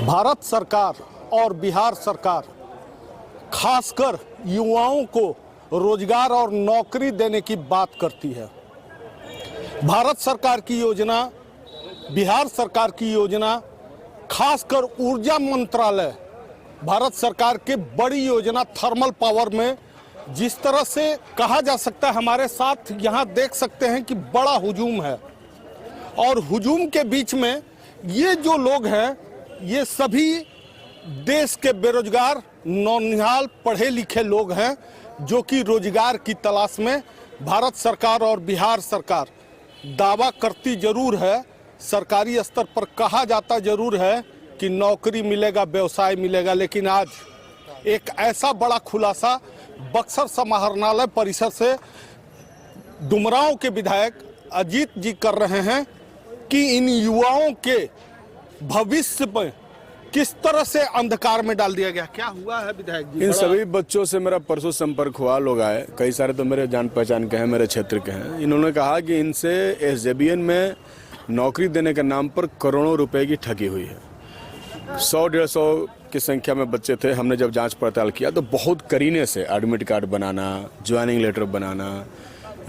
भारत सरकार और बिहार सरकार खासकर युवाओं को रोजगार और नौकरी देने की बात करती है। भारत सरकार की योजना, बिहार सरकार की योजना, खासकर ऊर्जा मंत्रालय भारत सरकार के बड़ी योजना थर्मल पावर में जिस तरह से कहा जा सकता है, हमारे साथ यहाँ देख सकते हैं कि बड़ा हुजूम है और हुजूम के बीच में ये जो लोग हैं ये सभी देश के बेरोजगार नौनिहाल पढ़े लिखे लोग हैं जो कि रोजगार की तलाश में भारत सरकार और बिहार सरकार दावा करती जरूर है, सरकारी स्तर पर कहा जाता जरूर है कि नौकरी मिलेगा, व्यवसाय मिलेगा, लेकिन आज एक ऐसा बड़ा खुलासा बक्सर समाहरणालय परिसर से डुमरांव के विधायक अजीत जी कर रहे हैं कि इन युवाओं के भविष्य में किस तरह से अंधकार में डाल दिया गया। क्या हुआ है विधायक जी? इन सभी बच्चों से मेरा परसों संपर्क हुआ, लोग आए, कई सारे तो मेरे जान पहचान के हैं, मेरे क्षेत्र के हैं। इन्होंने कहा कि इनसे एसजेबीएन में नौकरी देने के नाम पर करोड़ों रुपए की ठगी हुई है। 100-150 की संख्या में बच्चे थे। हमने जब जांच पड़ताल किया तो बहुत करीने से एडमिट कार्ड बनाना, ज्वाइनिंग लेटर बनाना,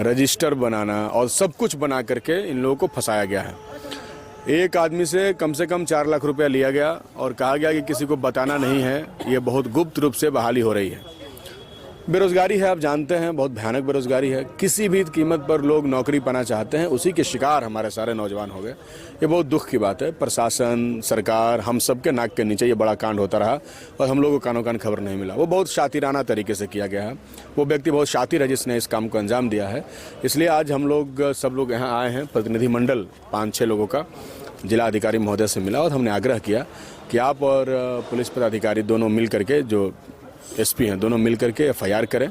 रजिस्टर बनाना और सब कुछ बना करके इन लोगों को फंसाया गया है। एक आदमी से कम 4 लाख रुपया लिया गया और कहा गया कि किसी को बताना नहीं है, ये बहुत गुप्त रूप से बहाली हो रही है। बेरोजगारी है, आप जानते हैं, बहुत भयानक बेरोजगारी है। किसी भी कीमत पर लोग नौकरी पाना चाहते हैं, उसी के शिकार हमारे सारे नौजवान हो गए। ये बहुत दुख की बात है। प्रशासन, सरकार, हम सब के नाक के नीचे ये बड़ा कांड होता रहा और हम लोगों को कानों कान खबर नहीं मिला। वो बहुत शातिराना तरीके से किया गया है। वो व्यक्ति बहुत शातिर है जिसने इस काम को अंजाम दिया है। इसलिए आज हम लोग सब लोग यहाँ आए हैं, प्रतिनिधिमंडल 5-6 लोगों का जिला अधिकारी महोदय से मिला और हमने आग्रह किया कि आप और पुलिस पदाधिकारी दोनों मिल करके, जो एसपी हैं, दोनों मिल करके FIR करें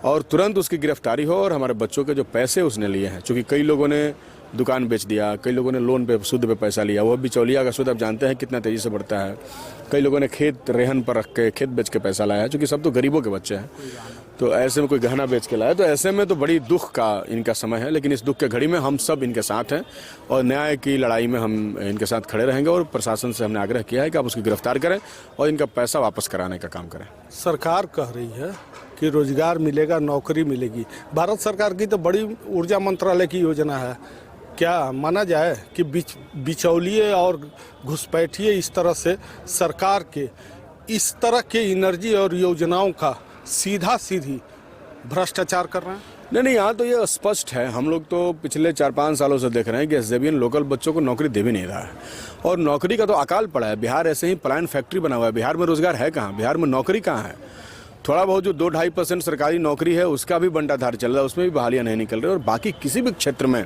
और तुरंत उसकी गिरफ्तारी हो और हमारे बच्चों के जो पैसे उसने लिए हैं, चूँकि कई लोगों ने दुकान बेच दिया, कई लोगों ने लोन पे सूद पे पैसा लिया, वो बिचौलिया का सूद आप जानते हैं कितना तेज़ी से बढ़ता है। कई लोगों ने खेत रेहन पर रख के खेत बेच के पैसा लाया, चूँकि सब तो गरीबों के बच्चे हैं, तो ऐसे में कोई गहना बेच के लाया, तो ऐसे में तो बड़ी दुख का इनका समय है। लेकिन इस दुख के घड़ी में हम सब इनके साथ हैं और न्याय की लड़ाई में हम इनके साथ खड़े रहेंगे और प्रशासन से हमने आग्रह किया है कि आप उसकी गिरफ्तार करें और इनका पैसा वापस कराने का काम करें। सरकार कह रही है कि रोजगार मिलेगा, नौकरी मिलेगी। भारत सरकार की तो बड़ी ऊर्जा मंत्रालय की योजना है। क्या माना जाए कि बिचौलिए और घुसपैठिए इस तरह से सरकार के इस तरह के एनर्जी और योजनाओं का सीधी भ्रष्टाचार कर रहे हैं? नहीं, यहाँ तो ये स्पष्ट है। हम लोग तो पिछले 4-5 सालों से देख रहे हैं कि एसजेबीएन लोकल बच्चों को नौकरी दे भी नहीं रहा है और नौकरी का तो अकाल पड़ा है। बिहार ऐसे ही पलायन फैक्ट्री बना हुआ है। बिहार में रोजगार है कहाँ? बिहार में नौकरी कहाँ है? थोड़ा बहुत जो 2-2.5% सरकारी नौकरी है उसका भी बंटाधार चल रहा है, उसमें भी बहालियाँ नहीं निकल रही और बाकी किसी भी क्षेत्र में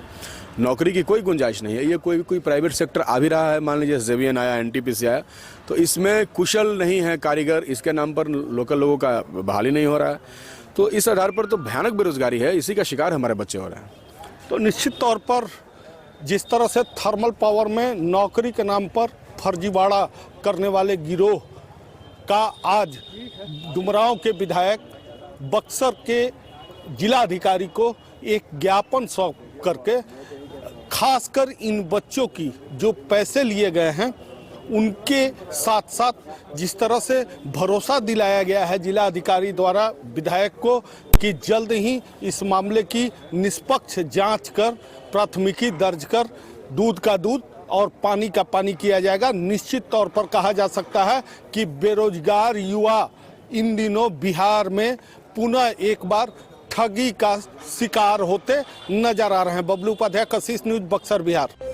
नौकरी की कोई गुंजाइश नहीं है। ये कोई प्राइवेट सेक्टर आ भी रहा है, मान लीजिए एसजेबीएन आया, एनटीपीसी आया, तो इसमें कुशल नहीं है कारीगर, इसके नाम पर लोकल लोगों का बहाली नहीं हो रहा है। तो इस आधार पर तो भयानक बेरोजगारी है, इसी का शिकार हमारे बच्चे हो रहे हैं। तो निश्चित तौर पर जिस तरह से थर्मल पावर में नौकरी के नाम पर फर्जीवाड़ा करने वाले गिरोह का आज डुमरांव के विधायक बक्सर के जिला अधिकारी को एक ज्ञापन सौंप करके खासकर इन बच्चों की जो पैसे लिए गए हैं उनके साथ साथ जिस तरह से भरोसा दिलाया गया है जिला अधिकारी द्वारा विधायक को कि जल्द ही इस मामले की निष्पक्ष जांच कर प्राथमिकी दर्ज कर दूध का दूध और पानी का पानी किया जाएगा। निश्चित तौर पर कहा जा सकता है कि बेरोजगार युवा इन दिनों बिहार में पुनः एक बार ठगी का शिकार होते नजर आ रहे हैं। बबलू उपाध्याय, कशिश न्यूज, बक्सर, बिहार।